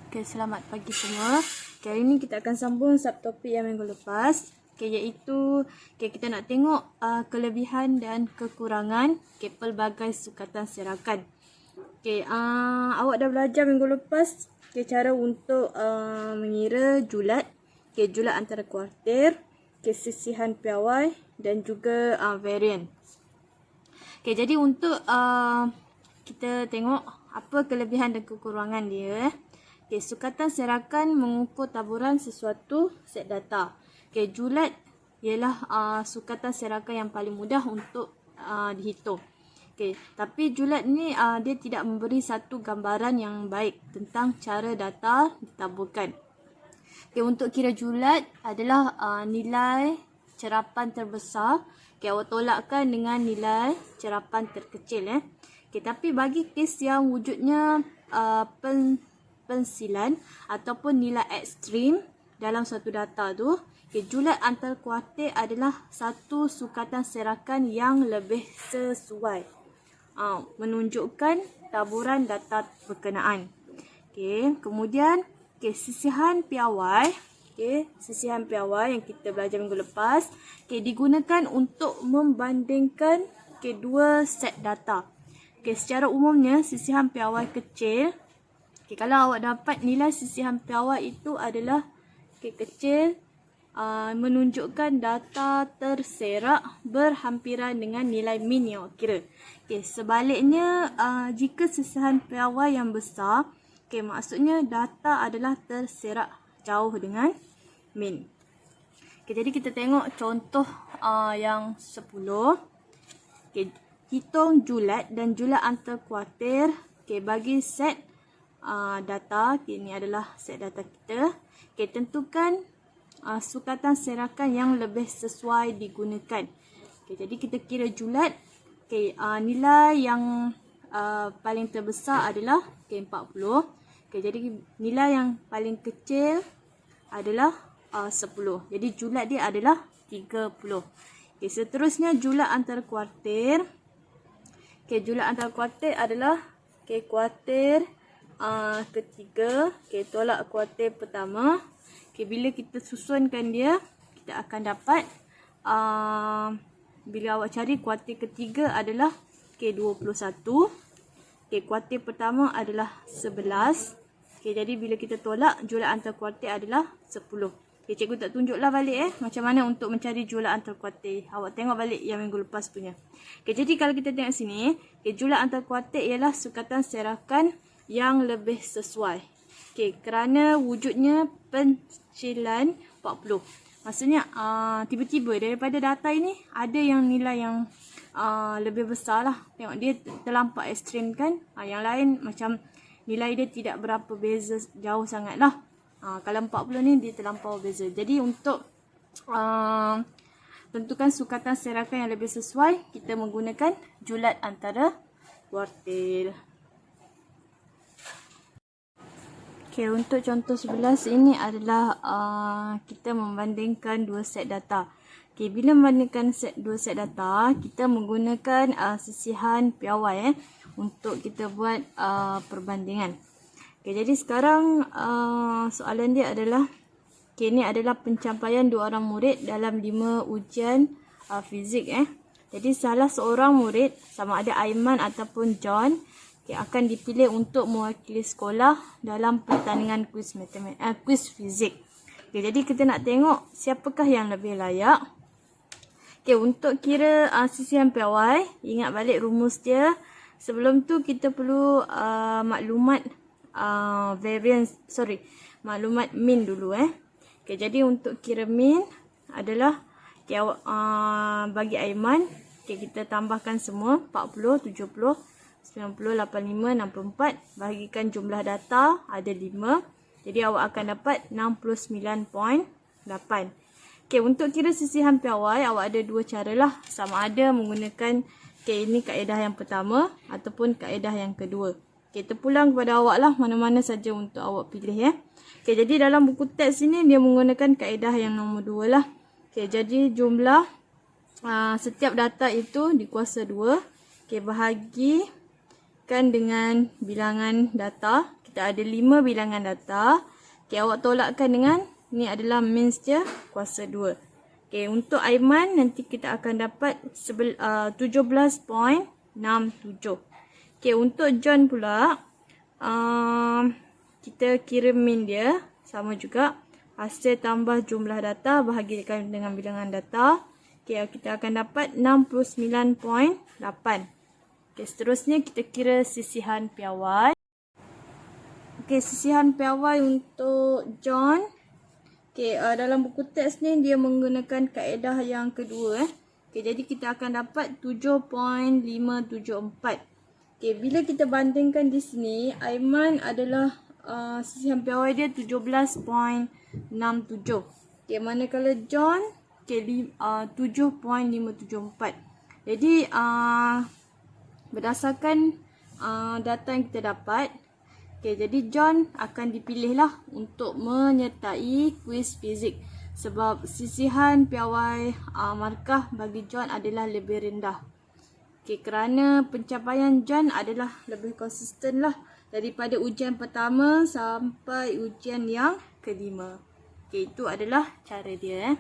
Okay, selamat pagi semua. Okay, hari ni kita akan sambung subtopik yang minggu lepas. Okay, iaitu kita nak tengok kelebihan dan kekurangan pelbagai sukatan serakan. Okay, awak dah belajar minggu lepas cara untuk mengira julat. Okay, julat antara kuartir, sisihan piawai dan juga varian. Okay, jadi untuk kita tengok apa kelebihan dan kekurangan dia. Okay, sukatan serakan mengukur taburan sesuatu set data. Okay, julat ialah sukatan serakan yang paling mudah untuk dihitung. Okay, tapi julat ni dia tidak memberi satu gambaran yang baik tentang cara data ditaburkan. Okay, untuk kira julat adalah nilai cerapan terbesar. Okay, awak tolakkan dengan nilai cerapan terkecil. Okay, tapi bagi kes yang wujudnya pensilan ataupun nilai ekstrim dalam suatu data tu, okay, julat antar kuartir adalah satu sukatan serakan yang lebih sesuai menunjukkan taburan data berkenaan. Okay, kemudian sisihan piawai. Okay, sisihan piawai yang kita belajar minggu lepas digunakan untuk membandingkan dua set data. Secara umumnya sisihan piawai kecil, kalau awak dapat nilai sisihan piawai itu adalah kecil, menunjukkan data terserak berhampiran dengan nilai min yang awak kira. Sebaliknya, jika sisihan piawai yang besar, maksudnya data adalah terserak jauh dengan min. Jadi kita tengok contoh yang 10. Hitung julat dan julat antar kuartir bagi set data. Ini adalah set data kita. Tentukan sukatan serakan yang lebih sesuai digunakan. Jadi kita kira julat. Nilai yang paling terbesar adalah 40. Jadi nilai yang paling kecil adalah 10. Jadi julat dia adalah 30. Seterusnya julat antara kuartir. Julat antara kuartir adalah kuartir ketiga, tolak kuartir pertama. Bila kita susunkan dia, kita akan dapat bila awak cari kuartir ketiga adalah 21. Kuartir pertama adalah 11. Jadi bila kita tolak, julat antar kuartir adalah 10. Cikgu tak tunjuklah balik macam mana untuk mencari julat antar kuartir. Awak tengok balik yang minggu lepas punya. Jadi kalau kita tengok sini, julat antar kuartir ialah sukatan serakan yang lebih sesuai. Kerana wujudnya pencilan 40. Maksudnya tiba-tiba daripada data ini ada yang nilai yang lebih besar lah. Tengok dia terlampau ekstrim kan. Yang lain macam nilai dia tidak berapa beza jauh sangat lah. Kalau 40 ni dia terlampau beza. Jadi untuk tentukan sukatan serakan yang lebih sesuai, kita menggunakan julat antara kuartil. Untuk contoh 11 ini adalah kita membandingkan dua set data. Bila membandingkan dua set data, kita menggunakan sisihan piawai untuk kita buat perbandingan. Jadi sekarang soalan dia adalah, ini adalah pencapaian dua orang murid dalam 5 ujian fizik. Jadi salah seorang murid, sama ada Aiman ataupun John, akan dipilih untuk mewakili sekolah dalam pertandingan kuis fizik. Jadi kita nak tengok siapakah yang lebih layak. Untuk kira sisihan piawai, ingat balik rumus dia. Sebelum tu kita perlu maklumat maklumat min dulu. Jadi untuk kira min adalah bagi Aiman, kita tambahkan semua 40, 70, 90, 85, 64, bahagikan jumlah data ada 5. Jadi awak akan dapat 69.8. Untuk kira sisihan piawai, awak ada dua cara lah. Sama ada menggunakan ini kaedah yang pertama ataupun kaedah yang kedua. Terpulang kepada awak lah mana-mana saja untuk awak pilih. Jadi dalam buku teks ini dia menggunakan kaedah yang nombor 2 lah. Jadi jumlah setiap data itu dikuasa 2. Bahagikan dengan bilangan data. kita ada 5 bilangan data. Okay, awak tolakkan dengan, ni adalah means dia, kuasa 2. Okay, untuk Aiman nanti kita akan dapat 17.67. Okay, untuk John pula, kita kira mean dia, sama juga. Hasil tambah jumlah data, bahagikan dengan bilangan data. Okay, kita akan dapat 69.8. Okay, seterusnya kita kira sisihan piawai. Okay, sisihan piawai untuk John. Okay, dalam buku teks ni dia menggunakan kaedah yang kedua. Okay, jadi kita akan dapat 7.574. Okay, bila kita bandingkan di sini, Aiman adalah sisihan piawai dia 17.67. Okay, manakala John, okay, 7.574. Jadi, berdasarkan data yang kita dapat, okay, jadi John akan dipilih lah untuk menyertai kuis fizik. Sebab sisihan piawai markah bagi John adalah lebih rendah. Okay, kerana pencapaian John adalah lebih konsisten lah daripada ujian pertama sampai ujian yang kelima. Okay, itu adalah cara dia.